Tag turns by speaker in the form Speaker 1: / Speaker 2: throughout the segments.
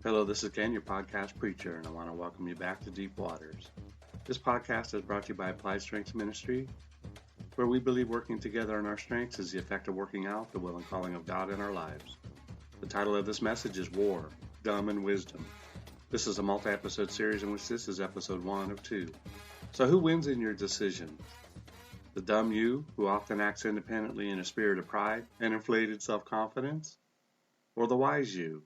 Speaker 1: Hello, this is Ken, your podcast preacher, and I want to welcome you back to Deep Waters. This podcast is brought to you by Applied Strengths Ministry, where we believe working together on our strengths is the effect of working out the will and calling of God in our lives. The title of this message is War, Dumb and Wisdom. This is a multi-episode series in which this is episode 1 of 2. So who wins in your decisions? The dumb you, who often acts independently in a spirit of pride and inflated self-confidence? Or the wise you,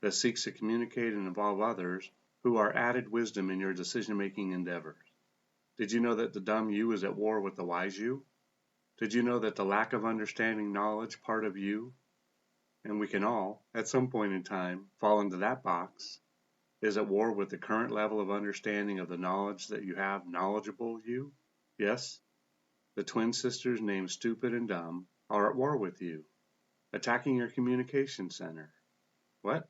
Speaker 1: that seeks to communicate and involve others who are added wisdom in your decision-making endeavors? Did you know that the dumb you is at war with the wise you? Did you know that the lack of understanding knowledge part of you, and we can all, at some point in time, fall into that box, is at war with the current level of understanding of the knowledge that you have knowledgeable you? Yes, the twin sisters named Stupid and Dumb are at war with you, attacking your communication center. What?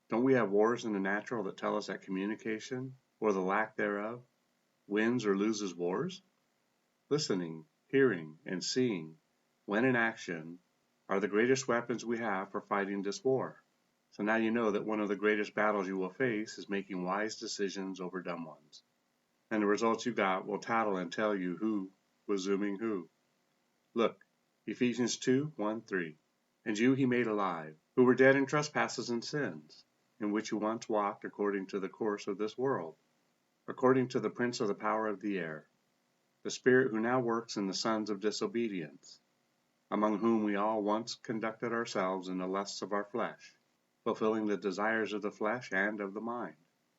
Speaker 1: Don't we have wars in the natural that tell us that communication, or the lack thereof, wins or loses wars? Listening, hearing, and seeing, when in action, are the greatest weapons we have for fighting this war. So now you know that one of the greatest battles you will face is making wise decisions over dumb ones. And the results you got will tattle and tell you who was zooming who. Look, Ephesians 2:1-3. And you he made alive, who were dead in trespasses and sins, in which you once walked according to the course of this world, according to the prince of the power of the air, the spirit who now works in the sons of disobedience, among whom we all once conducted ourselves in the lusts of our flesh, fulfilling the desires of the flesh and of the mind,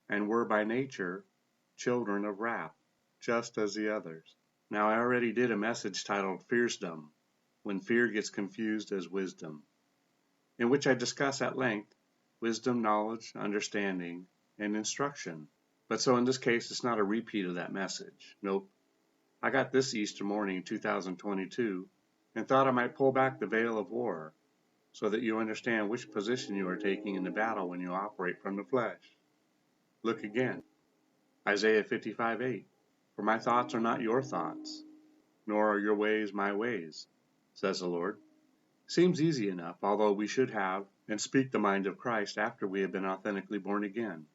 Speaker 1: and were by nature children of wrath, just as the others. Now I already did a message titled Fearsdom, when fear gets confused as wisdom, in which I discuss at length wisdom, knowledge, understanding, and instruction. But so in this case, it's not a repeat of that message. Nope. I got this Easter morning 2022 and thought I might pull back the veil of war so that you understand which position you are taking in the battle when you operate from the flesh. Look again. Isaiah 55:8. For my thoughts are not your thoughts, nor are your ways my ways, says the Lord. Seems easy enough, although we should have and speak the mind of Christ after we have been authentically born again.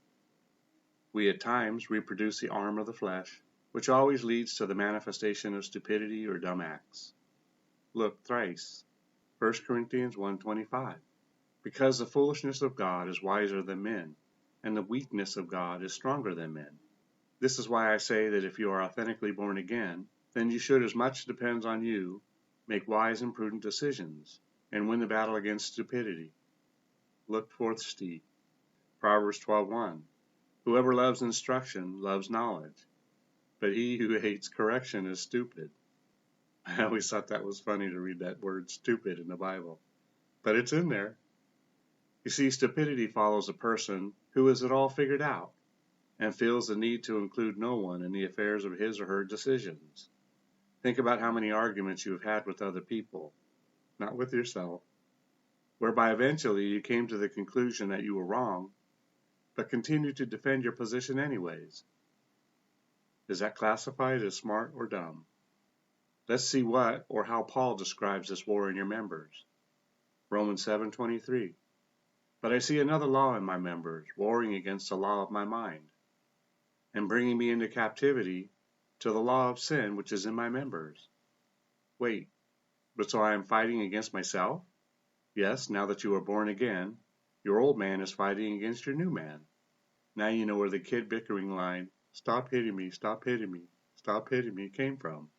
Speaker 1: We at times reproduce the arm of the flesh, which always leads to the manifestation of stupidity or dumb acts. Look thrice. 1 Corinthians 1:25. Because the foolishness of God is wiser than men, and the weakness of God is stronger than men. This is why I say that if you are authentically born again, then you should, as much depends on you, make wise and prudent decisions, and win the battle against stupidity. Look forth, Steve. Proverbs 12:1. Whoever loves instruction loves knowledge, but he who hates correction is stupid. I always thought that was funny to read that word stupid in the Bible, but it's in there. You see, stupidity follows a person who has it all figured out and feels the need to include no one in the affairs of his or her decisions. Think about how many arguments you have had with other people, not with yourself, whereby eventually you came to the conclusion that you were wrong, but continued to defend your position anyways. Is that classified as smart or dumb? Let's see what or how Paul describes this war in your members. Romans 7:23. But I see another law in my members, warring against the law of my mind, and bringing me into captivity to the law of sin which is in my members. Wait, but so I am fighting against myself? Yes, now that you are born again, your old man is fighting against your new man. Now you know where the kid bickering line, stop hitting me, stop hitting me, stop hitting me, came from.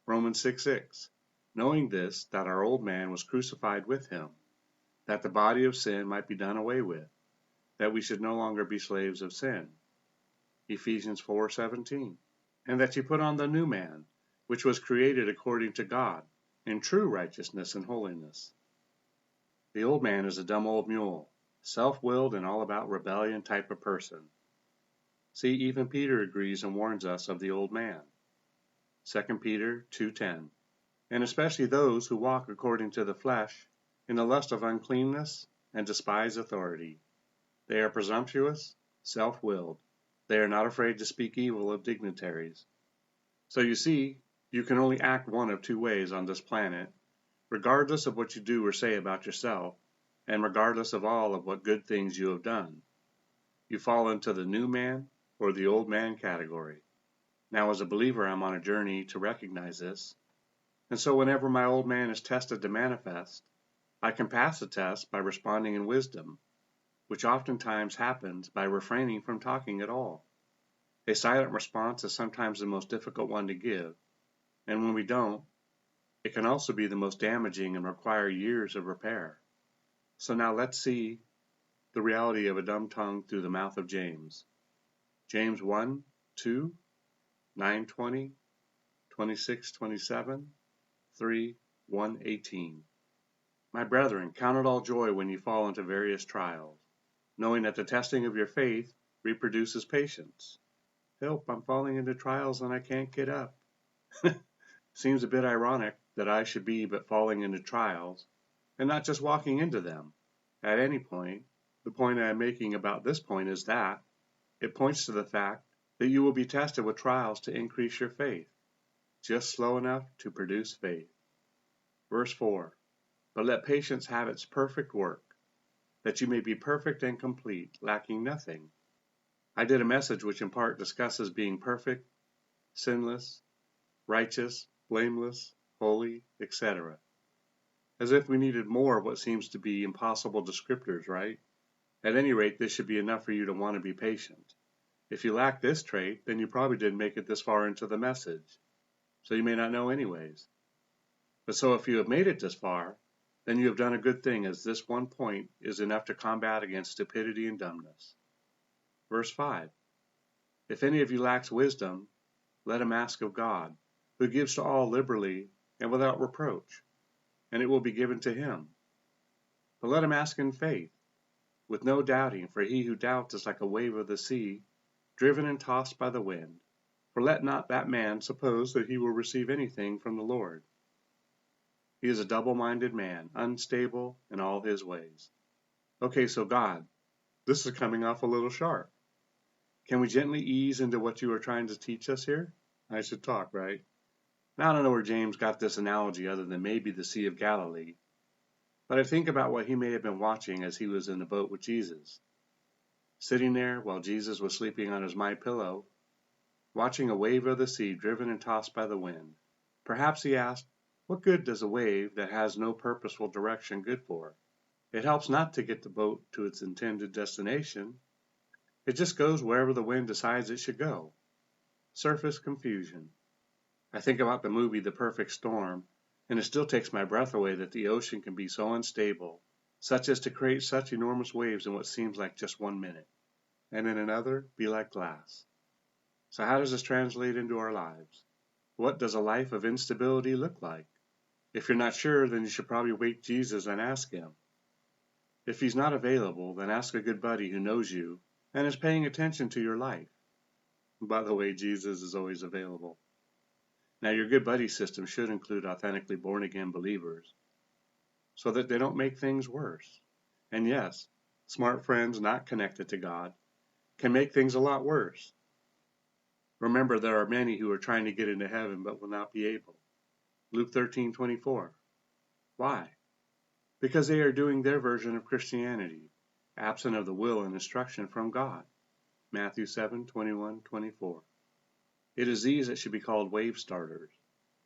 Speaker 1: Romans 6:6. Knowing this, that our old man was crucified with him, that the body of sin might be done away with, that we should no longer be slaves of sin. Ephesians 4:17. And that you put on the new man, which was created according to God, in true righteousness and holiness. The old man is a dumb old mule, self-willed and all about rebellion type of person. See, even Peter agrees and warns us of the old man. 2 Peter 2:10. And especially those who walk according to the flesh, in the lust of uncleanness, and despise authority. They are presumptuous, self-willed. They are not afraid to speak evil of dignitaries. So you see, you can only act one of two ways on this planet, regardless of what you do or say about yourself, and regardless of all of what good things you have done. You fall into the new man or the old man category. Now, as a believer, I'm on a journey to recognize this, and so whenever my old man is tested to manifest, I can pass the test by responding in wisdom, which oftentimes happens by refraining from talking at all. A silent response is sometimes the most difficult one to give, and when we don't, it can also be the most damaging and require years of repair. So now let's see the reality of a dumb tongue through the mouth of James. James 1, 2, 9:20, 26:27, 3, 1:18. My brethren, count it all joy when you fall into various trials, knowing that the testing of your faith reproduces patience. Help, I'm falling into trials and I can't get up. Seems a bit ironic that I should be but falling into trials and not just walking into them at any point. The point I am making about this point is that it points to the fact that you will be tested with trials to increase your faith, just slow enough to produce faith. Verse 4, but let patience have its perfect work, that you may be perfect and complete, lacking nothing. I did a message which in part discusses being perfect, sinless, righteous, blameless, holy, etc. As if we needed more of what seems to be impossible descriptors, right? At any rate, this should be enough for you to want to be patient. If you lack this trait, then you probably didn't make it this far into the message, so you may not know anyways. But so if you have made it this far, then you have done a good thing, as this one point is enough to combat against stupidity and dumbness. Verse 5, if any of you lacks wisdom, let him ask of God, who gives to all liberally and without reproach, and it will be given to him. But let him ask in faith, with no doubting, for he who doubts is like a wave of the sea, driven and tossed by the wind. For let not that man suppose that he will receive anything from the Lord. He is a double-minded man, unstable in all his ways. Okay, so God, this is coming off a little sharp. Can we gently ease into what you are trying to teach us here? I should talk, right? Now I don't know where James got this analogy other than maybe the Sea of Galilee, but I think about what he may have been watching as he was in the boat with Jesus. Sitting there while Jesus was sleeping on his MyPillow, watching a wave of the sea driven and tossed by the wind. Perhaps he asked, what good does a wave that has no purposeful direction good for? It helps not to get the boat to its intended destination. It just goes wherever the wind decides it should go. Surface confusion. I think about the movie The Perfect Storm, and it still takes my breath away that the ocean can be so unstable, such as to create such enormous waves in what seems like just 1 minute, and in another be like glass. So how does this translate into our lives? What does a life of instability look like? If you're not sure, then you should probably wake Jesus and ask him. If he's not available, then ask a good buddy who knows you and is paying attention to your life. By the way, Jesus is always available. Now, your good buddy system should include authentically born-again believers so that they don't make things worse. And yes, smart friends not connected to God can make things a lot worse. Remember, there are many who are trying to get into heaven but will not be able. Luke 13:24. Why? Because they are doing their version of Christianity, absent of the will and instruction from God. Matthew 7:21-24. It is these that should be called wave starters,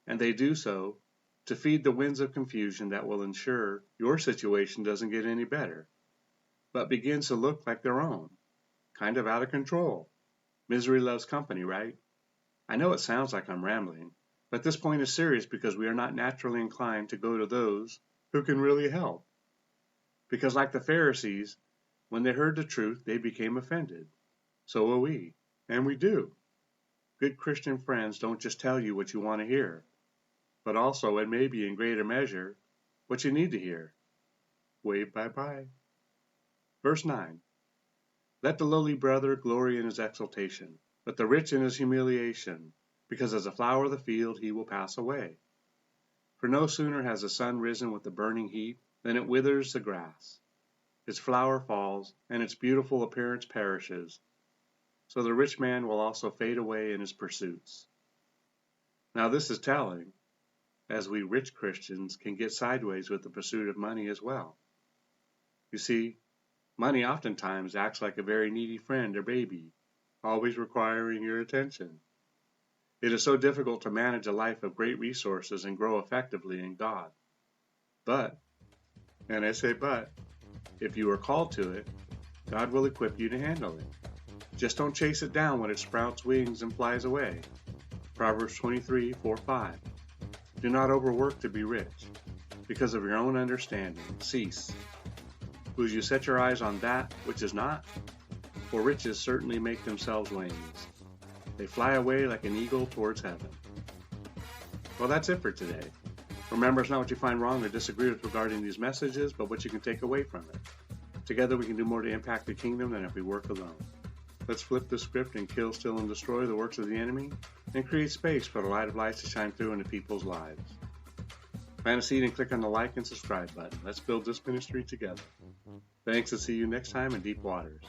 Speaker 1: and they do so to feed the winds of confusion that will ensure your situation doesn't get any better, but begins to look like their own, kind of out of control. Misery loves company, right? I know it sounds like I'm rambling, but this point is serious because we are not naturally inclined to go to those who can really help. Because like the Pharisees, when they heard the truth, they became offended. So will we, and we do. Good Christian friends don't just tell you what you want to hear, but also, and maybe in greater measure, what you need to hear. Wave bye-bye. Verse 9. Let the lowly brother glory in his exaltation, but the rich in his humiliation, because as a flower of the field he will pass away. For no sooner has the sun risen with the burning heat than it withers the grass. Its flower falls, and its beautiful appearance perishes. So the rich man will also fade away in his pursuits. Now this is telling, as we rich Christians can get sideways with the pursuit of money as well. You see, money oftentimes acts like a very needy friend or baby, always requiring your attention. It is so difficult to manage a life of great resources and grow effectively in God. But, and I say but, if you are called to it, God will equip you to handle it. Just don't chase it down when it sprouts wings and flies away. Proverbs 23:4-5. Do not overwork to be rich. Because of your own understanding, cease. Will you set your eyes on that which is not? For riches certainly make themselves wings. They fly away like an eagle towards heaven. Well, that's it for today. Remember, it's not what you find wrong or disagree with regarding these messages, but what you can take away from it. Together we can do more to impact the kingdom than if we work alone. Let's flip the script and kill, steal, and destroy the works of the enemy, and create space for the light of lights to shine through into people's lives. Plant a seed and click on the like and subscribe button. Let's build this ministry together. Thanks, and see you next time in Deep Waters.